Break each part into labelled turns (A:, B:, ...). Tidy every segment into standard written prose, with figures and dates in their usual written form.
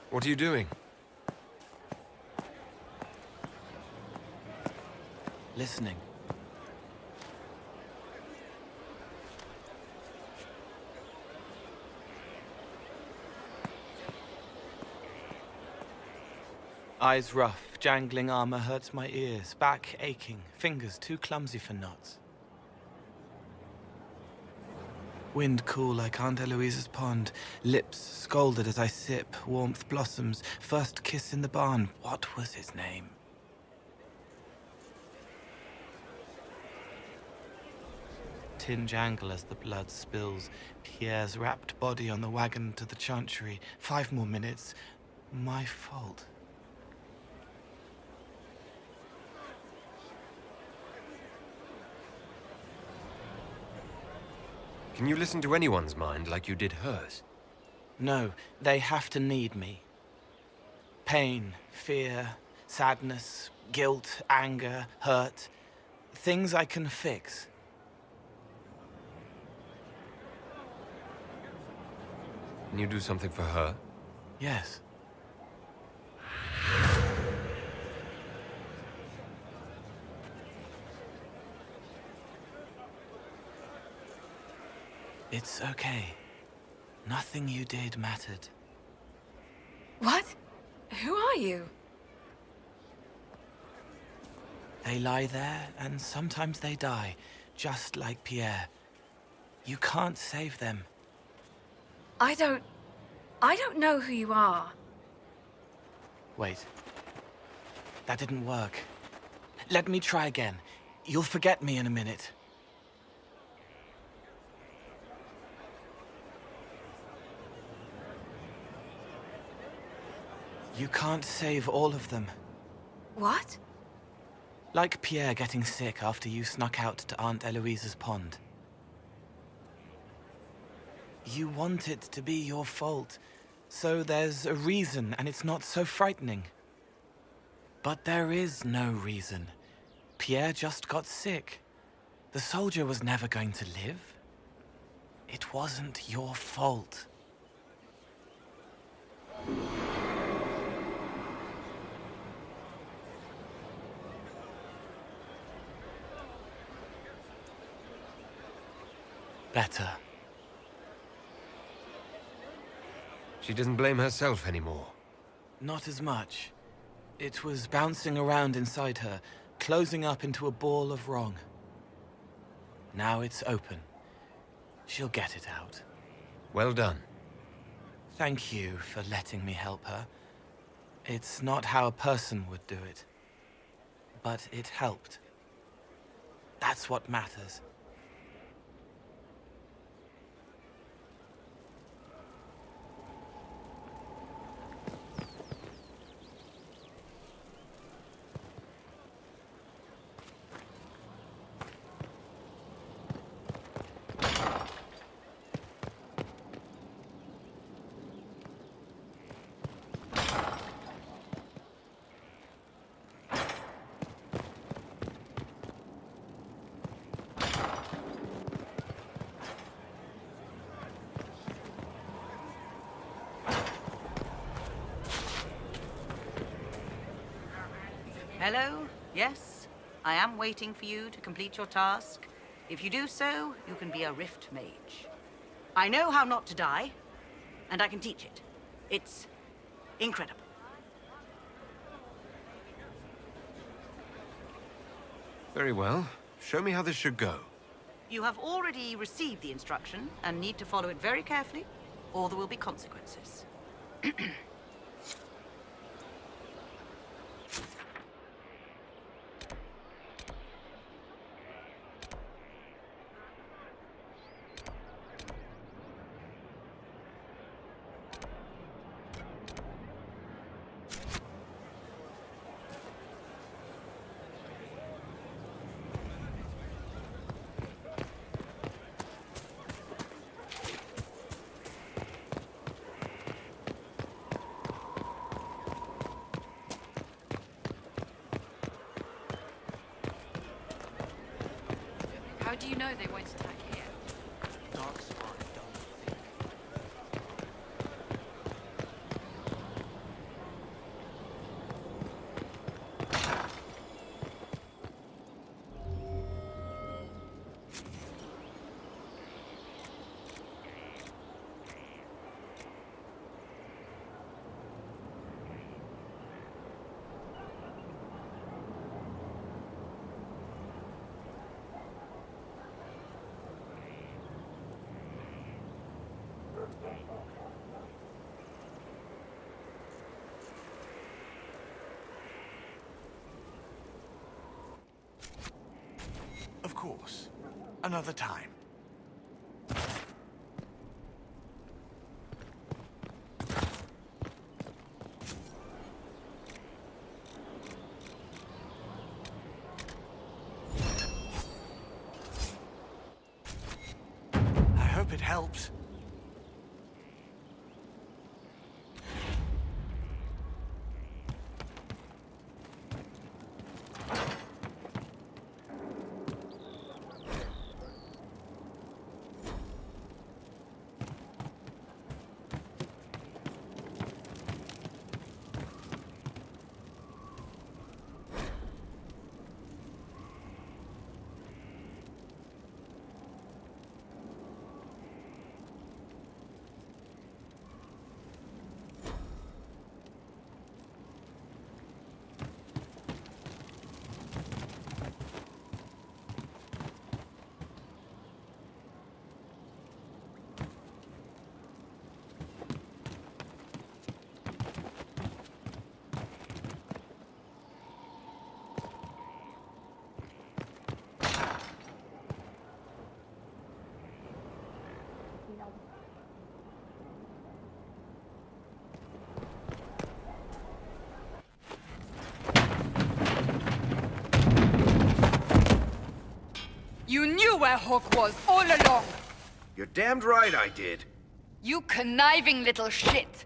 A: What are you doing?
B: Listening. Eyes rough, jangling armor hurts my ears, back aching, fingers too clumsy for knots. Wind cool like Aunt Eloise's pond, lips scalded as I sip, warmth blossoms, first kiss in the barn, what was his name? Tin jangle as the blood spills, Pierre's wrapped body on the wagon to the chantry, 5 more minutes, my fault.
A: Can you listen to anyone's mind like you did hers?
B: No, they have to need me. Pain, fear, sadness, guilt, anger, hurt. Things I can fix.
A: Can you do something for her?
B: Yes. It's okay. Nothing you did mattered.
C: What? Who are you?
B: They lie there, and sometimes they die, just like Pierre. You can't save them.
C: I don't know who you are.
B: Wait. That didn't work. Let me try again. You'll forget me in a minute. You can't save all of them.
C: What?
B: Like Pierre getting sick after you snuck out to Aunt Eloise's pond. You want it to be your fault, so there's a reason and it's not so frightening. But there is no reason. Pierre just got sick. The soldier was never going to live. It wasn't your fault. Better.
A: She doesn't blame herself anymore.
B: Not as much. It was bouncing around inside her, closing up into a ball of wrong. Now it's open. She'll get it out.
A: Well done.
B: Thank you for letting me help her. It's not how a person would do it. But it helped. That's what matters.
D: Hello? Yes? I am waiting for you to complete your task. If you do so, you can be a Rift Mage. I know how not to die, and I can teach it. It's incredible.
A: Very well. Show me how this should go.
D: You have already received the instruction and need to follow it very carefully, or there will be consequences.
C: How do you know they won't attack here?
B: Dark spot, don't think.
E: Of course. Another time. I hope it helps.
F: You knew where Hawk was all along!
A: You're damned right I did.
F: You conniving little shit!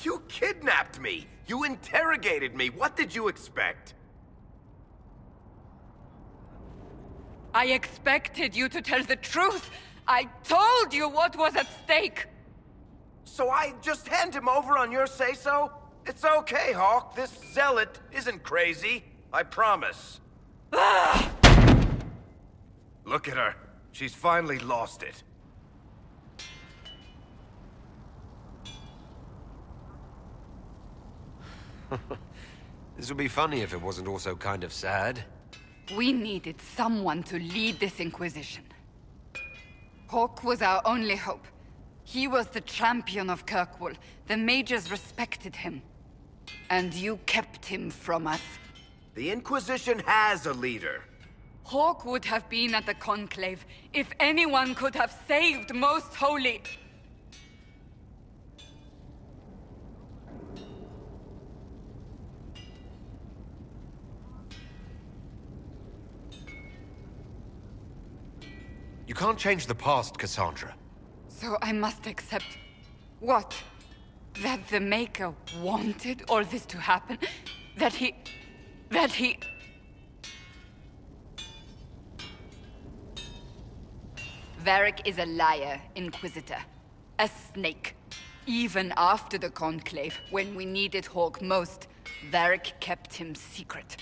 A: You kidnapped me! You interrogated me! What did you expect?
F: I expected you to tell the truth! I told you what was at stake!
A: So I just hand him over on your say-so? It's okay, Hawk. This zealot isn't crazy. I promise. Look at her. She's finally lost it.
G: This would be funny if it wasn't also kind of sad.
F: We needed someone to lead this Inquisition. Hawk was our only hope. He was the champion of Kirkwall. The mages respected him. And you kept him from us.
A: The Inquisition has a leader.
F: Hawk would have been at the Conclave if anyone could have saved Most Holy.
G: You can't change the past, Cassandra.
F: So I must accept... what? That the Maker wanted all this to happen? That he... Varric is a liar, Inquisitor. A snake. Even after the Conclave, when we needed Hawk most, Varric kept him secret.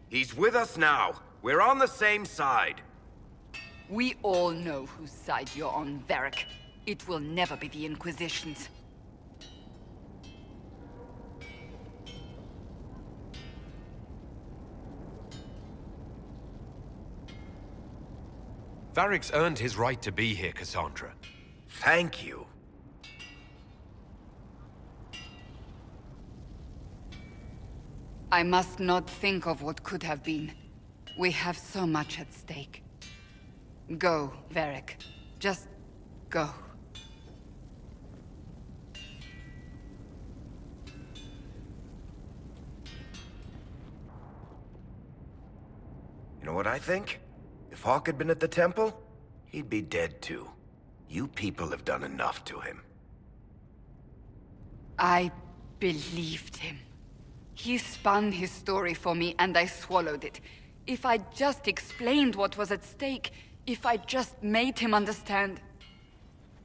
A: He's with us now. We're on the same side.
F: We all know whose side you're on, Varric. It will never be the Inquisition's.
G: Varric's earned his right to be here, Cassandra.
A: Thank you.
F: I must not think of what could have been. We have so much at stake. Go, Varric. Just go.
A: You know what I think? If Hawk had been at the temple, he'd be dead too. You people have done enough to him.
F: I believed him. He spun his story for me, and I swallowed it. If I just explained what was at stake, if I just made him understand...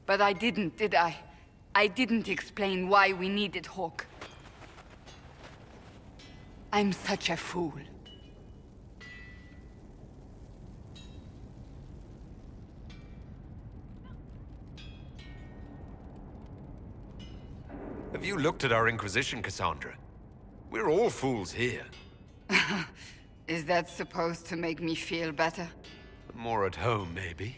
F: But I didn't, did I? I didn't explain why we needed Hawk. I'm such a fool.
G: Have you looked at our Inquisition, Cassandra? We're all fools here.
F: Is that supposed to make me feel better?
G: More at home, maybe.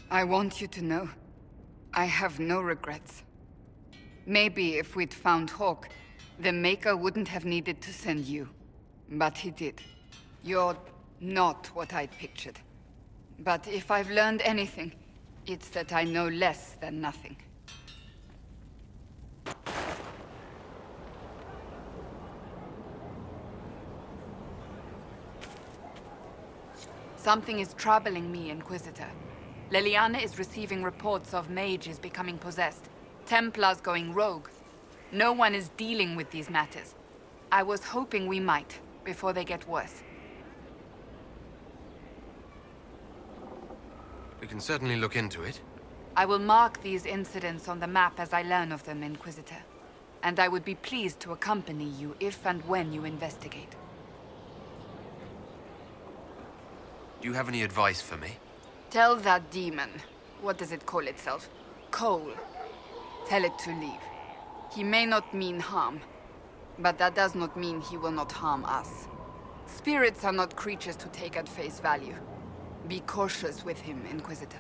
F: I want you to know, I have no regrets. Maybe if we'd found Hawk, the Maker wouldn't have needed to send you. But he did. You're not what I'd pictured. But if I've learned anything, it's that I know less than nothing. Something is troubling me, Inquisitor. Leliana is receiving reports of mages becoming possessed, Templars going rogue. No one is dealing with these matters. I was hoping we might, before they get worse.
G: We can certainly look into it.
F: I will mark these incidents on the map as I learn of them, Inquisitor. And I would be pleased to accompany you if and when you investigate.
G: Do you have any advice for me?
F: Tell that demon, what does it call itself? Cole. Tell it to leave. He may not mean harm, but that does not mean he will not harm us. Spirits are not creatures to take at face value. Be cautious with him, Inquisitor.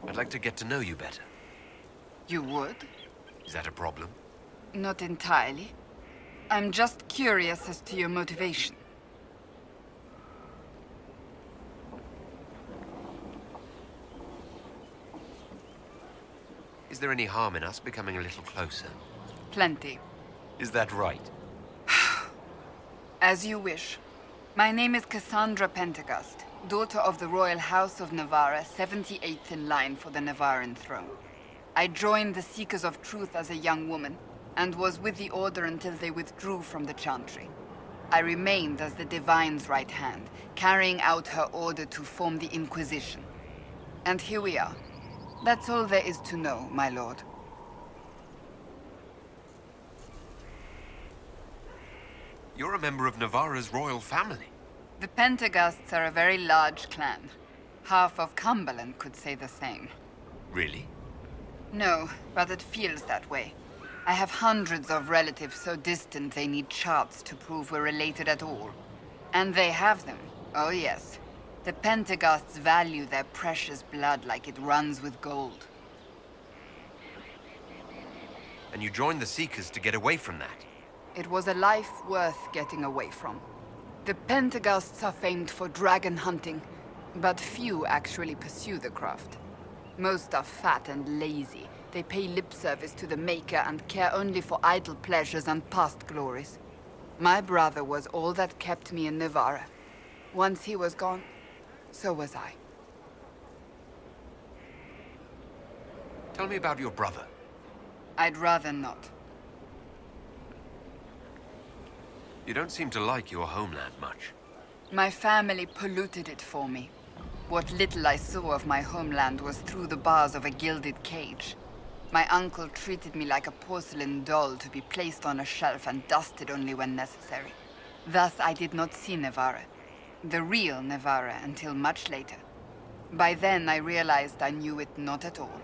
G: I'd like to get to know you better.
F: You would?
G: Is that a problem?
F: Not entirely. I'm just curious as to your motivation.
G: Is there any harm in us becoming a little closer?
F: Plenty.
G: Is that right?
F: As you wish. My name is Cassandra Pentecost, daughter of the Royal House of Navarra, 78th in line for the Navarran throne. I joined the Seekers of Truth as a young woman, and was with the Order until they withdrew from the Chantry. I remained as the Divine's right hand, carrying out her order to form the Inquisition. And here we are. That's all there is to know, my lord.
G: You're a member of Navarra's royal family.
F: The Pentecosts are a very large clan. Half of Cumberland could say the same.
G: Really?
F: No, but it feels that way. I have hundreds of relatives so distant they need charts to prove we're related at all. And they have them. Oh yes. The Pentecosts value their precious blood like it runs with gold.
G: And you joined the Seekers to get away from that?
F: It was a life worth getting away from. The Pentecosts are famed for dragon hunting, but few actually pursue the craft. Most are fat and lazy. They pay lip service to the Maker and care only for idle pleasures and past glories. My brother was all that kept me in Navarra. Once he was gone, so was I.
G: Tell me about your brother.
F: I'd rather not.
G: You don't seem to like your homeland much.
F: My family polluted it for me. What little I saw of my homeland was through the bars of a gilded cage. My uncle treated me like a porcelain doll to be placed on a shelf and dusted only when necessary. Thus I did not see Navarra, the real Navarra, until much later. By then I realized I knew it not at all.